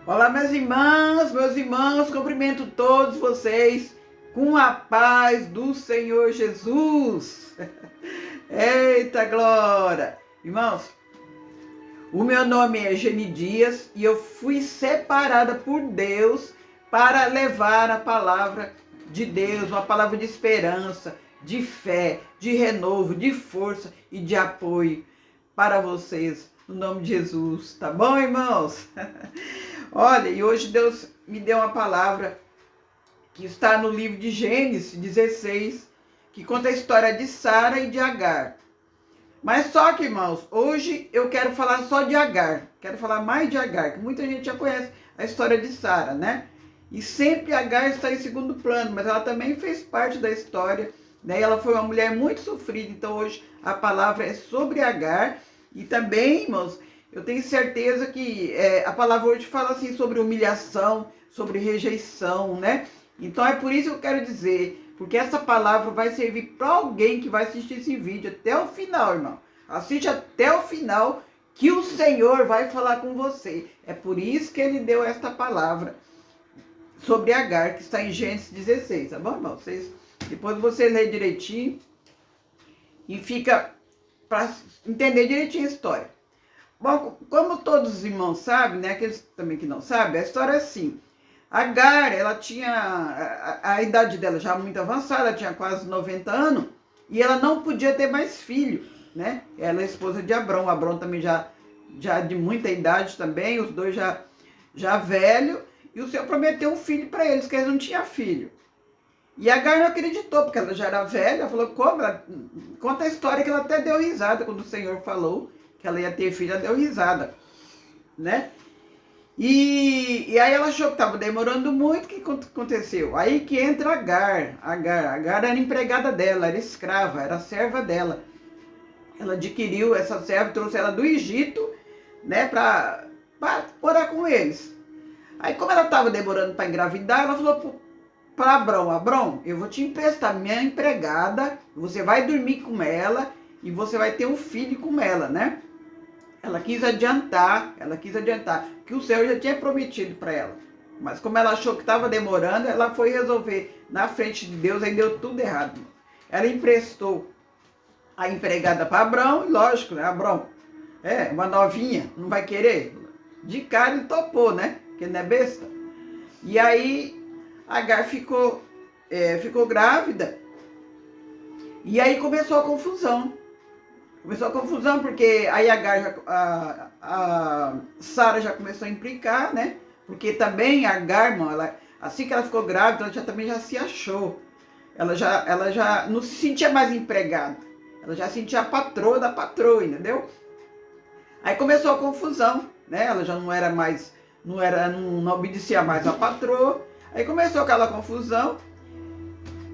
Olá, meus irmãos, cumprimento todos vocês com a paz do Senhor Jesus. Eita glória! Irmãos, o meu nome é Geni Dias e eu fui separada por Deus para levar a palavra de Deus, uma palavra de esperança, de fé, de renovo, de força e de apoio para vocês, no nome de Jesus. Tá bom, irmãos? Olha, e hoje Deus me deu uma palavra que está no livro de Gênesis 16, que conta a história de Sara e de Agar. Mas só que, irmãos, hoje eu quero falar só de Agar. Quero falar mais de Agar, que muita gente já conhece a história de Sara, né? E sempre Agar está em segundo plano, mas ela também fez parte da história, né? Ela foi uma mulher muito sofrida, então hoje a palavra é sobre Agar. E também, irmãos, eu tenho certeza que a palavra hoje fala assim sobre humilhação, sobre rejeição, né? Então é por isso que eu quero dizer, porque essa palavra vai servir para alguém que vai assistir esse vídeo até o final, irmão. Assiste até o final que o Senhor vai falar com você. É por isso que ele deu esta palavra sobre Agar, que está em Gênesis 16, tá bom, irmão? Depois você lê direitinho e fica para entender direitinho a história. Bom, como todos os irmãos sabem, né, aqueles também que não sabem, a história é assim. Agar, ela tinha a idade dela já muito avançada, tinha quase 90 anos, e ela não podia ter mais filho, né? Ela é esposa de Abrão, Abrão também já de muita idade também, os dois já velho, e o Senhor prometeu um filho para eles, que eles não tinham filho. E Agar não acreditou, porque ela já era velha, ela falou, como? Conta a história que ela até deu risada quando o Senhor falou que ela ia ter filho, ela deu risada, né? E aí ela achou que estava demorando muito, o que aconteceu? Aí que entra Agar era empregada dela, era escrava, era serva dela. Ela adquiriu essa serva, trouxe ela do Egito, né, para morar com eles. Aí como ela estava demorando para engravidar, ela falou para Abrão, eu vou te emprestar minha empregada, você vai dormir com ela e você vai ter um filho com ela, né? Ela quis adiantar, que o Senhor já tinha prometido para ela. Mas como ela achou que estava demorando, ela foi resolver na frente de Deus, aí deu tudo errado. Ela emprestou a empregada para Abrão, e lógico, né? Abrão, uma novinha, não vai querer? De cara ele topou, né? Porque não é besta. E aí Agar ficou grávida, e aí começou a confusão. Começou a confusão, porque aí a Sara já começou a implicar, né? Porque também a Agar, irmão, assim que ela ficou grávida, ela também já se achou. Ela já não se sentia mais empregada. Ela já sentia a patroa da patroa, entendeu? Aí começou a confusão, né? Ela já não era mais, não obedecia mais a patroa. Aí começou aquela confusão.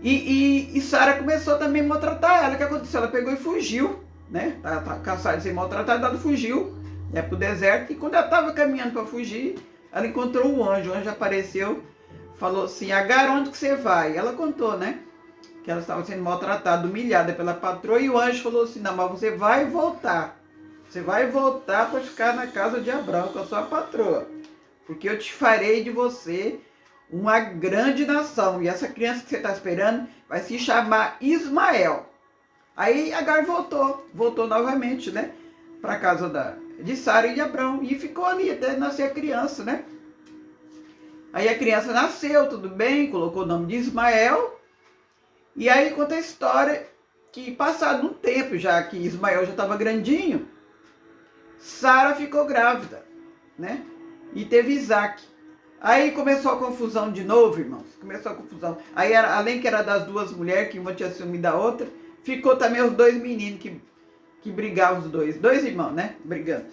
E Sara começou também a maltratar ela. O que aconteceu? Ela pegou e fugiu, né? Tá cansada de ser maltratada, ela fugiu, né, pro deserto. E quando ela estava caminhando para fugir, ela encontrou um anjo. O anjo apareceu, falou assim: Agar, onde que você vai? Ela contou, né? Que ela estava sendo maltratada, humilhada pela patroa. E o anjo falou assim: não, mas você vai voltar. Você vai voltar para ficar na casa de Abrão, com a sua patroa. Porque eu te farei de você uma grande nação. E essa criança que você está esperando vai se chamar Ismael. Aí Agar voltou novamente, né? Para a casa de Sara e de Abrão. E ficou ali até nascer a criança, né? Aí a criança nasceu, tudo bem, colocou o nome de Ismael. E aí conta a história que, passado um tempo, já que Ismael já estava grandinho, Sara ficou grávida, né? E teve Isaac. Aí começou a confusão de novo, irmãos. Começou a confusão. Aí, além que era das duas mulheres, que uma tinha ciúme da outra, ficou também os dois meninos que brigavam, os dois. Dois irmãos, né? Brigando.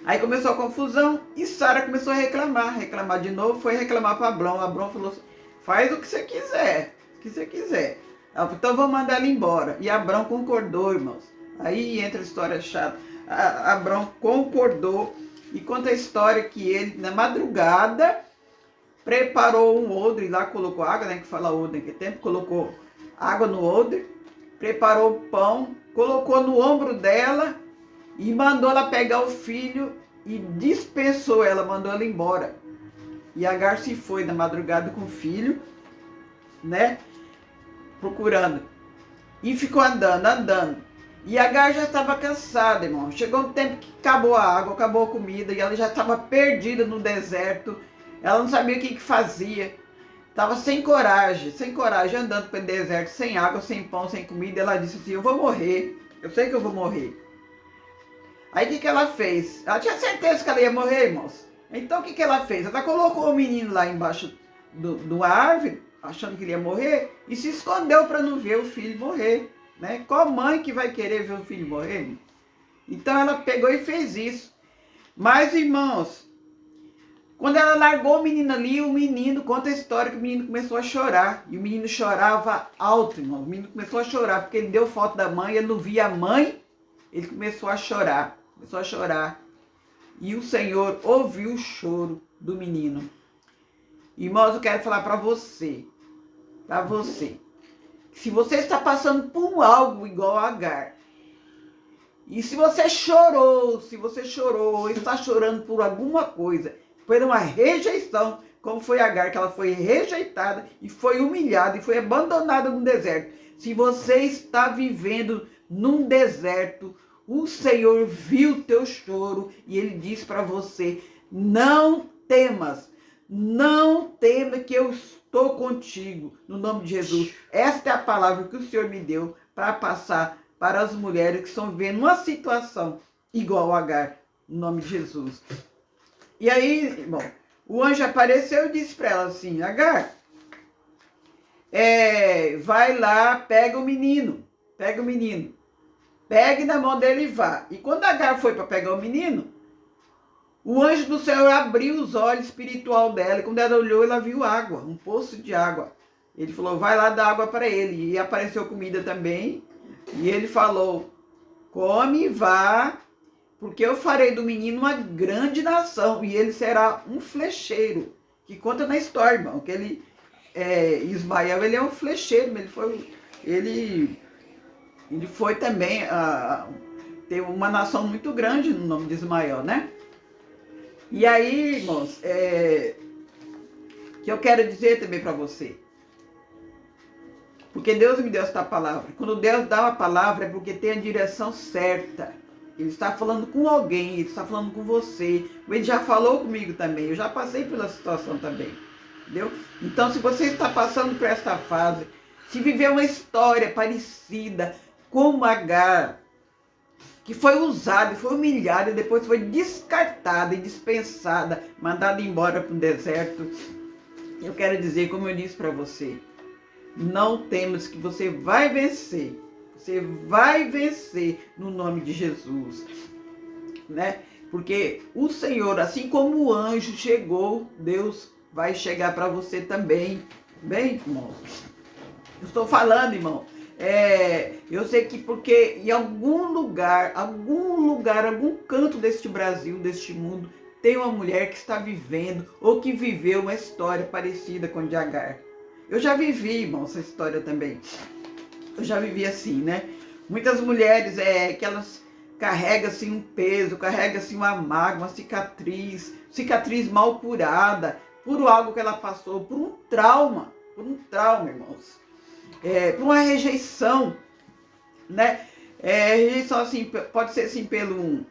Aí começou a confusão e Sara começou a reclamar de novo, foi reclamar para Abrão. Abrão falou assim: faz o que você quiser, Ela falou: então vamos mandar ela embora. E Abrão concordou, irmãos. Aí entra a história chata. Abrão concordou e conta a história que ele, na madrugada, preparou um odre, lá colocou água, né, que fala odre naquele tempo, colocou água no odre, preparou o pão, colocou no ombro dela e mandou ela pegar o filho e dispensou ela, mandou ela embora. E Agar se foi na madrugada com o filho, né? Procurando. E ficou andando. E Agar já estava cansada, irmão. Chegou um tempo que acabou a água, acabou a comida, e ela já estava perdida no deserto. Ela não sabia o que fazia. Estava sem coragem, andando pelo deserto, sem água, sem pão, sem comida. Ela disse assim, eu vou morrer. Eu sei que eu vou morrer. Aí o que ela fez? Ela tinha certeza que ela ia morrer, irmãos. Então o que ela fez? Ela colocou o menino lá embaixo do árvore, achando que ele ia morrer, e se escondeu para não ver o filho morrer. Né? Qual mãe que vai querer ver o filho morrer? Então ela pegou e fez isso. Mas, irmãos, quando ela largou o menino ali, o menino, conta a história que o menino começou a chorar. E o menino chorava alto, irmão. O menino começou a chorar, porque ele deu foto da mãe, ele não via a mãe, ele começou a chorar. E o Senhor ouviu o choro do menino. Irmãos, eu quero falar para você. Se você está passando por algo igual a Agar, e se você chorou, ou está chorando por alguma coisa, por uma rejeição, como foi Agar, que ela foi rejeitada e foi humilhada e foi abandonada no deserto. Se você está vivendo num deserto, o Senhor viu o teu choro e Ele disse para você, não temas que eu estou contigo, no nome de Jesus. Esta é a palavra que o Senhor me deu para passar para as mulheres que estão vivendo uma situação igual a Agar, no nome de Jesus. E aí, irmão, o anjo apareceu e disse para ela assim, Agar, vai lá, pega o menino, pegue na mão dele e vá. E quando Agar foi para pegar o menino, o anjo do Senhor abriu os olhos espiritual dela. E quando ela olhou, ela viu água, um poço de água. Ele falou, vai lá dar água para ele. E apareceu comida também. E ele falou, come e vá, porque eu farei do menino uma grande nação. E ele será um flecheiro. Que conta na história, irmão, que ele, Ismael, ele é um flecheiro. Ele foi também, ter uma nação muito grande no nome de Ismael, né? E aí, irmãos, que eu quero dizer também para você. Porque Deus me deu esta palavra. Quando Deus dá uma palavra é porque tem a direção certa. Ele está falando com alguém, Ele está falando com você. Ele já falou comigo também, eu já passei pela situação também. Entendeu? Então, se você está passando por esta fase, se viver uma história parecida com Agar, que foi usada, foi humilhada, e depois foi descartada e dispensada, mandada embora para o deserto. Eu quero dizer, como eu disse para você, não temas, que você vai vencer. Você vai vencer no nome de Jesus. Né? Porque o Senhor, assim como o anjo chegou, Deus vai chegar para você também. Bem, irmão? Eu estou falando, irmão. Eu sei que porque em algum lugar, algum canto deste Brasil, deste mundo, tem uma mulher que está vivendo ou que viveu uma história parecida com a de Agar. Eu já vivi, irmão, essa história também. Eu já vivi assim, né? Muitas mulheres, que elas carregam assim um peso, carregam assim uma mágoa, uma cicatriz mal curada, por algo que ela passou, por um trauma, irmãos. Por uma rejeição, né? Rejeição assim, pode ser assim pelo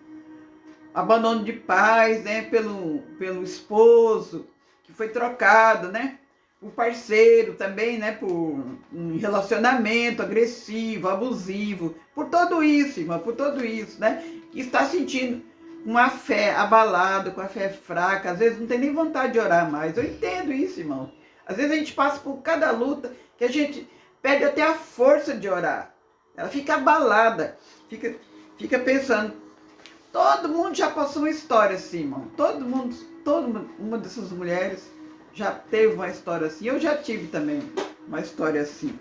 abandono de pais, né? Pelo esposo que foi trocado, né? O parceiro também, né? Por um relacionamento agressivo, abusivo, por tudo isso, irmão, né? Que está sentindo uma fé abalada, com a fé fraca, às vezes não tem nem vontade de orar mais. Eu entendo isso, irmão. Às vezes a gente passa por cada luta que a gente perde até a força de orar. Ela fica abalada, fica pensando. Todo mundo já passou uma história assim, irmão. Uma dessas mulheres já teve uma história assim. Eu já tive também uma história assim.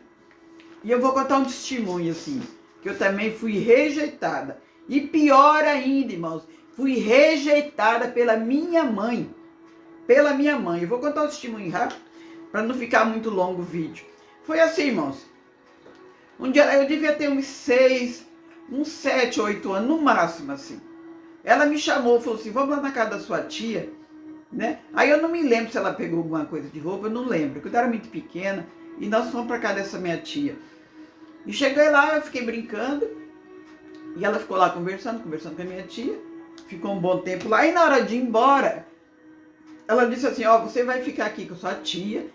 E eu vou contar um testemunho assim, que eu também fui rejeitada. E pior ainda, irmãos, fui rejeitada pela minha mãe. Eu vou contar um testemunho rápido, para não ficar muito longo o vídeo. Foi assim, irmãos. Um dia eu devia ter uns 7, 8 anos, no máximo, assim. ela me chamou, falou assim, vamos lá na casa da sua tia, né? Aí eu não me lembro se ela pegou alguma coisa de roupa, eu não lembro, porque eu era muito pequena, e nós fomos para casa dessa minha tia. E cheguei lá, eu fiquei brincando, e ela ficou lá conversando com a minha tia, ficou um bom tempo lá, e na hora de ir embora, ela disse assim, ó, você vai ficar aqui com sua tia,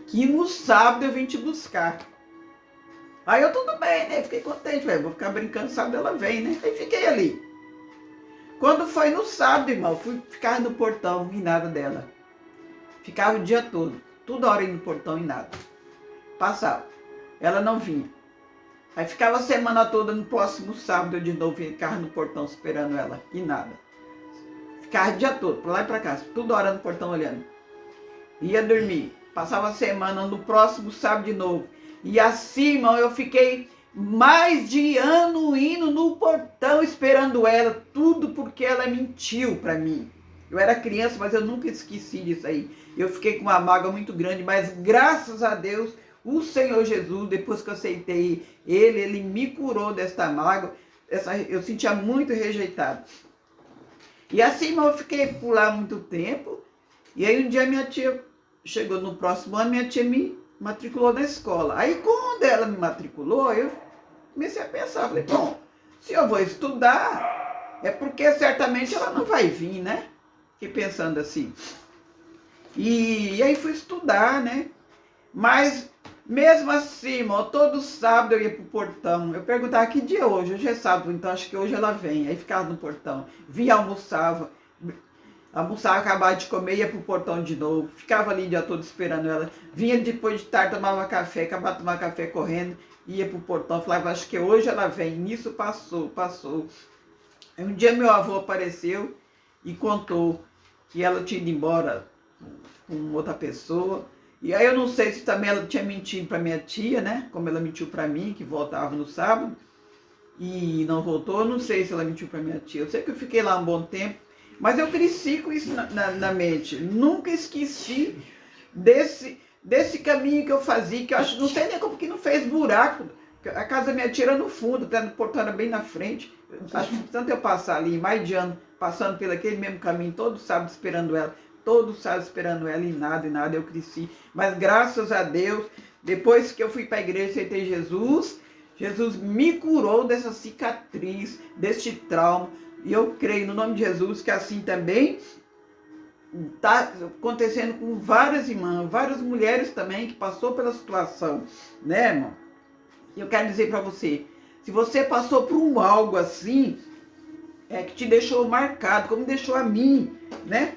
que no sábado eu vim te buscar. Aí eu, tudo bem, né? Fiquei contente, velho. Vou ficar brincando, sábado ela vem, né? Aí fiquei ali. Quando foi no sábado, irmão, fui ficar no portão e nada dela. Ficava o dia todo, toda hora indo no portão e nada. Passava. Ela não vinha. Aí ficava a semana toda, no próximo sábado eu de novo ficava no portão esperando ela e nada. Ficava o dia todo, pra lá e pra cá, toda hora no portão olhando. Ia dormir. Passava a semana, no próximo sábado de novo. E assim, irmão, eu fiquei mais de ano indo no portão esperando ela, tudo porque ela mentiu para mim. Eu era criança, mas eu nunca esqueci disso aí. Eu fiquei com uma mágoa muito grande, mas graças a Deus, o Senhor Jesus, depois que eu aceitei ele me curou desta mágoa. Eu sentia muito rejeitado. E assim, irmão, eu fiquei por lá muito tempo. E aí um dia minha tia chegou no próximo ano, minha tia me matriculou na escola. Aí quando ela me matriculou, eu comecei a pensar, falei, bom, se eu vou estudar, é porque certamente ela não vai vir, né? Fiquei pensando assim. E aí fui estudar, né? Mas mesmo assim, irmão, todo sábado eu ia pro portão. Eu perguntava, que dia é hoje? Hoje é sábado, então acho que hoje ela vem. Aí ficava no portão, vinha, almoçava, acabava de comer, ia pro portão de novo. Ficava ali o dia todo esperando ela. Vinha depois de tarde, tomava café, acabava de tomar café correndo, ia pro portão, falava, acho que hoje ela vem. Nisso passou. Aí um dia meu avô apareceu e contou que ela tinha ido embora com outra pessoa. E aí eu não sei se também ela tinha mentido para minha tia, né? Como ela mentiu para mim, que voltava no sábado e não voltou. Eu não sei se ela mentiu para minha tia. Eu sei que eu fiquei lá um bom tempo, mas eu cresci com isso na mente. Nunca esqueci desse caminho que eu fazia, que eu acho, não sei nem como que não fez buraco. A casa da minha tia era no fundo, até no portão era bem na frente. Acho que tanto eu passar ali, mais de ano, passando pelo aquele mesmo caminho, todo sábado esperando ela. Todo sábado esperando ela e nada, eu cresci. Mas graças a Deus, depois que eu fui para a igreja e aceitei Jesus, Jesus me curou dessa cicatriz, deste trauma. E eu creio no nome de Jesus que assim também está acontecendo com várias irmãs, várias mulheres também que passou pela situação, né, irmão? E eu quero dizer para você, se você passou por algo assim, que te deixou marcado, como deixou a mim, né?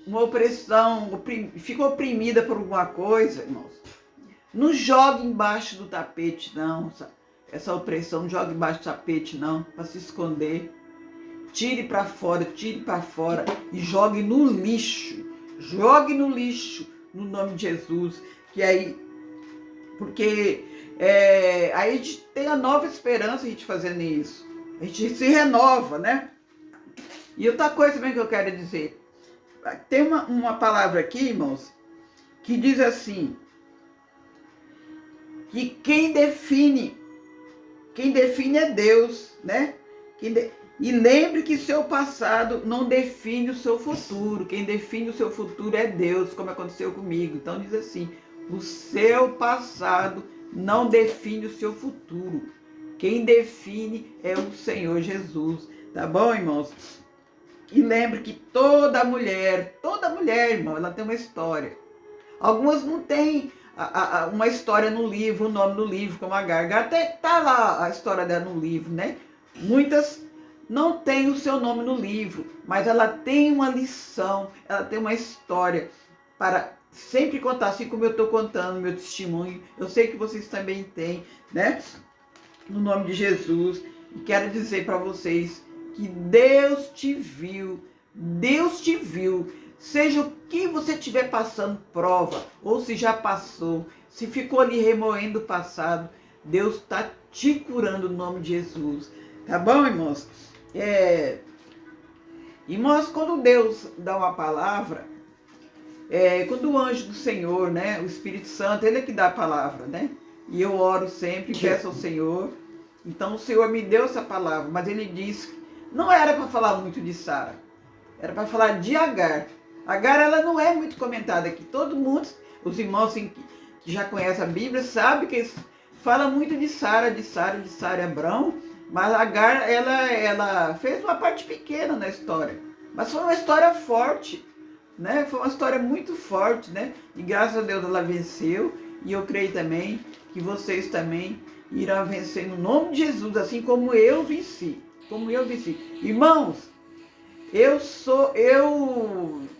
Uma opressão, ficou oprimida por alguma coisa, irmãos. Não jogue embaixo do tapete, não. Essa opressão, não jogue embaixo do tapete, não, para se esconder. Tire para fora e jogue no lixo. Jogue no lixo, no nome de Jesus. Que aí, porque aí a gente tem a nova esperança a gente fazendo isso. A gente se renova, né? E outra coisa também que eu quero dizer, tem uma palavra aqui, irmãos, que diz assim, que quem define é Deus, né? E lembre que seu passado não define o seu futuro, quem define o seu futuro é Deus, como aconteceu comigo. Então diz assim, o seu passado não define o seu futuro, quem define é o Senhor Jesus, tá bom, irmãos? E lembre que toda mulher, irmão, ela tem uma história. Algumas não têm uma história no livro, o nome no livro, como a Garga. Até tá lá a história dela no livro, né? Muitas não têm o seu nome no livro, mas ela tem uma lição, ela tem uma história para sempre contar, assim como eu estou contando meu testemunho. Eu sei que vocês também têm, né? No nome de Jesus. E quero dizer para vocês que Deus te viu, seja o que você estiver passando prova, ou se já passou, se ficou ali remoendo o passado, Deus está te curando no nome de Jesus, tá bom, irmãos? Irmãos, quando Deus dá uma palavra, quando o anjo do Senhor, né, o Espírito Santo, ele é que dá a palavra, né? E eu oro sempre, peço ao Senhor Então o Senhor me deu essa palavra, mas ele disse que não era para falar muito de Sara, era para falar de Agar. Agar, ela não é muito comentada aqui. Todo mundo, os irmãos assim, que já conhecem a Bíblia, sabem que fala muito de Sara, de Abrão, mas Agar, ela fez uma parte pequena na história. Mas foi uma história forte, né? Foi uma história muito forte, né? E graças a Deus ela venceu. E eu creio também que vocês também irão vencer no nome de Jesus, assim como eu venci. Como eu venci. Irmãos,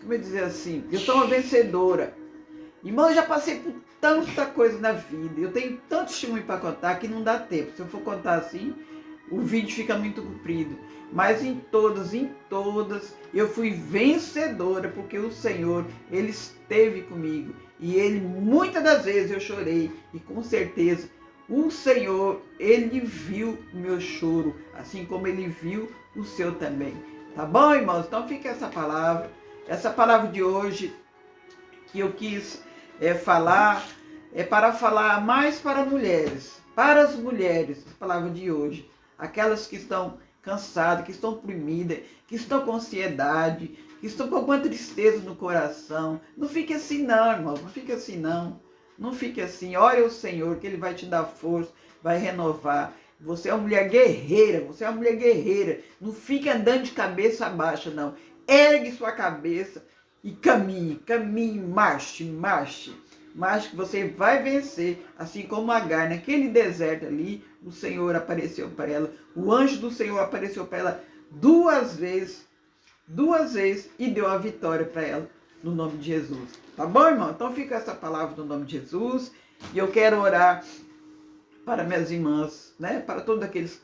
como eu dizer assim, eu sou uma vencedora. Irmão, eu já passei por tanta coisa na vida, eu tenho tanto testemunho para contar que não dá tempo. Se eu for contar assim, o vídeo fica muito comprido. Mas em todas, eu fui vencedora, porque o Senhor, Ele esteve comigo. E Ele, muitas das vezes eu chorei, e com certeza, o Senhor, Ele viu o meu choro, assim como Ele viu o seu também. Tá bom, irmãos? Então fica essa palavra de hoje, que eu quis falar, para falar mais para mulheres, para as mulheres, a palavra de hoje, aquelas que estão cansadas, que estão oprimidas, que estão com ansiedade, que estão com alguma tristeza no coração. Não fique assim não, irmão, não fique assim não, não fique assim. Ore ao Senhor, que Ele vai te dar força, vai renovar. Você é uma mulher guerreira, não fique andando de cabeça baixa não, ergue sua cabeça e caminhe, marche, que você vai vencer, assim como Agar, naquele deserto ali, o Senhor apareceu para ela, o anjo do Senhor apareceu para ela duas vezes, e deu a vitória para ela, no nome de Jesus. Tá bom, irmão? Então fica essa palavra no nome de Jesus, e eu quero orar para minhas irmãs, né? Para todos aqueles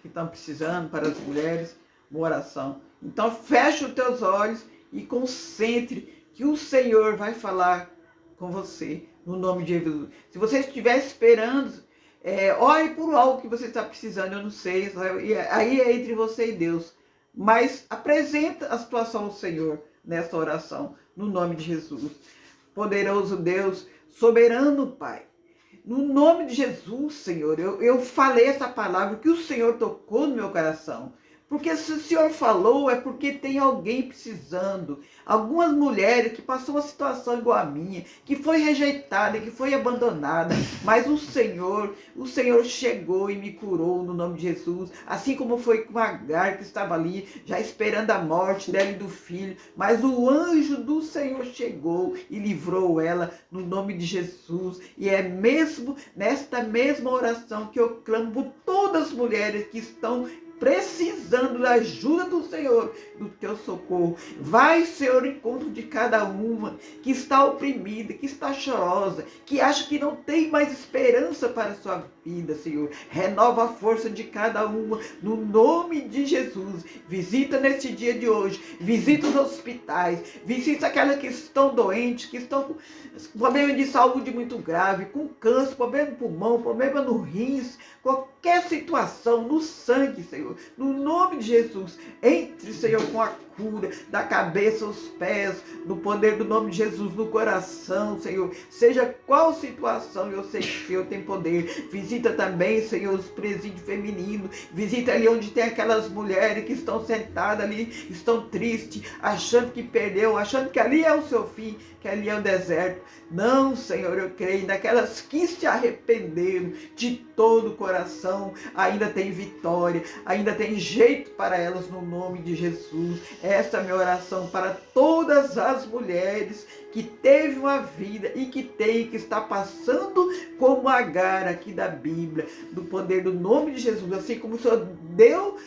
que estão precisando, para as mulheres, uma oração. Então feche os teus olhos e concentre que o Senhor vai falar com você, no nome de Jesus. Se você estiver esperando, ore por algo que você está precisando, eu não sei, aí é entre você e Deus. Mas apresenta a situação ao Senhor nessa oração, no nome de Jesus. Poderoso Deus, soberano Pai, no nome de Jesus, Senhor, eu falei essa palavra que o Senhor tocou no meu coração. Porque se o Senhor falou, é porque tem alguém precisando. Algumas mulheres que passou uma situação igual a minha, que foi rejeitada, que foi abandonada. Mas o Senhor chegou e me curou no nome de Jesus. Assim como foi com Agar, que estava ali, já esperando a morte dela e do filho. Mas o anjo do Senhor chegou e livrou ela no nome de Jesus. E é mesmo nesta mesma oração que eu clamo por todas as mulheres que estão precisando da ajuda do Senhor, do teu socorro. Vai, Senhor, ao encontro de cada uma que está oprimida, que está chorosa, que acha que não tem mais esperança para a sua vida, Senhor. Renova a força de cada uma, no nome de Jesus. Visita nesse dia de hoje, visita os hospitais, visita aquelas que estão doentes, que estão com problema de saúde muito grave, com câncer, problema no pulmão, problema no rins, qualquer situação, no sangue, Senhor. No nome de Jesus, entre, Senhor, com a cura da cabeça aos pés, no poder do nome de Jesus, no coração, Senhor. Seja qual situação, eu sei que o Senhor tem poder. Visita também, Senhor, os presídios femininos. Visita ali onde tem aquelas mulheres que estão sentadas ali, estão tristes, achando que perdeu, achando que ali é o seu fim, que ali é o deserto. Não, Senhor, eu creio naquelas que se arrependeram de todo o coração. Ainda tem vitória, ainda tem jeito para elas no nome de Jesus. Esta é a minha oração para todas as mulheres que teve uma vida e que tem, que está passando como Agar aqui da Bíblia, do poder do nome de Jesus, assim como o Senhor deu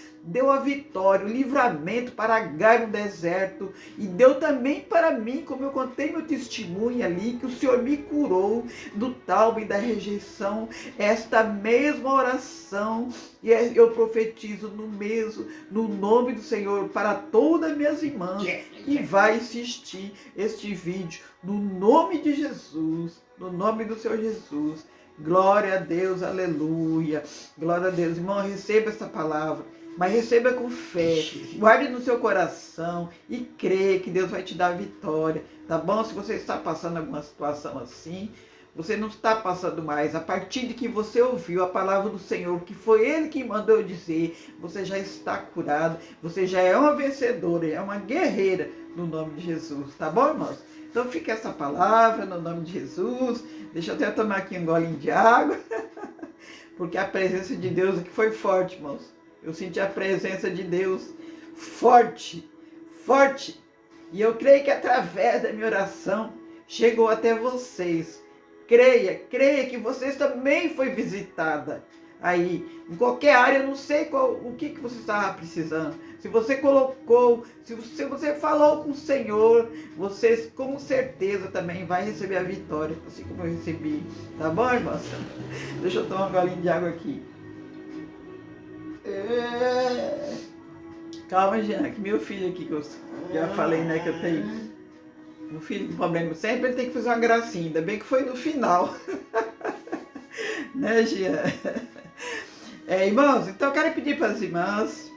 a vitória, o livramento para Agar no deserto, e deu também para mim, como eu contei meu testemunho ali, que o Senhor me curou do trauma e da rejeição. Esta mesma oração, e eu profetizo no nome do Senhor, para todas as minhas irmãs que vai assistir este vídeo, no nome de Jesus, no nome do Senhor Jesus. Glória a Deus, aleluia. Glória a Deus. Irmão, receba essa palavra, mas receba com fé, guarde no seu coração e crê que Deus vai te dar a vitória, tá bom? Se você está passando alguma situação assim, Você não está passando mais. A partir de que você ouviu a palavra do Senhor, que foi Ele que mandou dizer, você já está curado, você já é uma vencedora, é uma guerreira no nome de Jesus, tá bom, irmãos? Então fica essa palavra no nome de Jesus. Deixa eu até tomar aqui um golinho de água, porque a presença de Deus aqui foi forte, irmãos. Eu senti a presença de Deus forte, forte. E eu creio que através da minha oração chegou até vocês. Creia que vocês também foi visitada aí, em qualquer área. Eu não sei o que você estava precisando. Se você colocou, se você falou com o Senhor, você com certeza também vai receber a vitória, assim como eu recebi. Tá bom, irmãos? Deixa eu tomar um golinho de água aqui. Calma, Jean, que meu filho aqui, que eu já falei, né, que eu tenho um filho com problema sempre, ele tem que fazer uma gracinha, ainda bem que foi no final. Né, Jean? Irmãos, então eu quero pedir para as irmãs,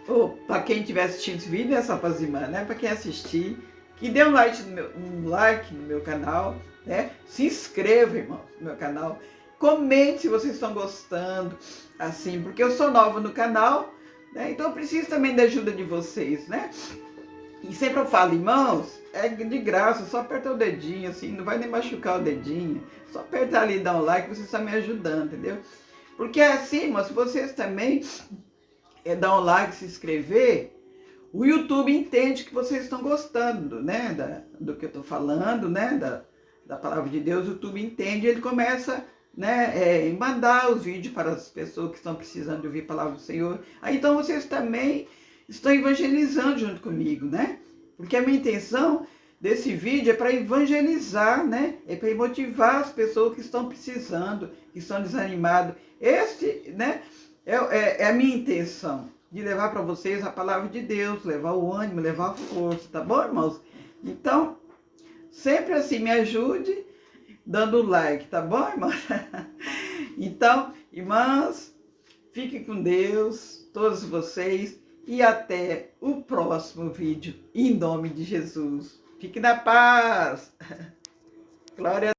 ou para quem estiver assistindo esse vídeo, não é só para as irmãs, né, para quem assistir, que dê um like no meu canal, né, se inscreva, irmãos, no meu canal, comente se vocês estão gostando, assim, porque eu sou nova no canal, né, então eu preciso também da ajuda de vocês, né. E sempre eu falo, irmãos, é de graça, só apertar o dedinho, assim, não vai nem machucar o dedinho. Só apertar ali e dar um like, vocês estão me ajudando, entendeu? Porque assim, irmãos, se vocês também dar um like, se inscrever, o YouTube entende que vocês estão gostando, né, do que eu estou falando, né, da palavra de Deus. O YouTube entende e ele começa, né, mandar os vídeos para as pessoas que estão precisando de ouvir a palavra do Senhor. Aí então vocês também estão evangelizando junto comigo, né? Porque a minha intenção desse vídeo é para evangelizar, né? É para motivar as pessoas que estão precisando, que estão desanimadas. Né, é a minha intenção, de levar para vocês a palavra de Deus, levar o ânimo, levar a força, tá bom, irmãos? Então, sempre assim, me ajude dando like, tá bom, irmãos? Então, irmãs, fiquem com Deus, todos vocês. E até o próximo vídeo, em nome de Jesus. Fique na paz. Glória a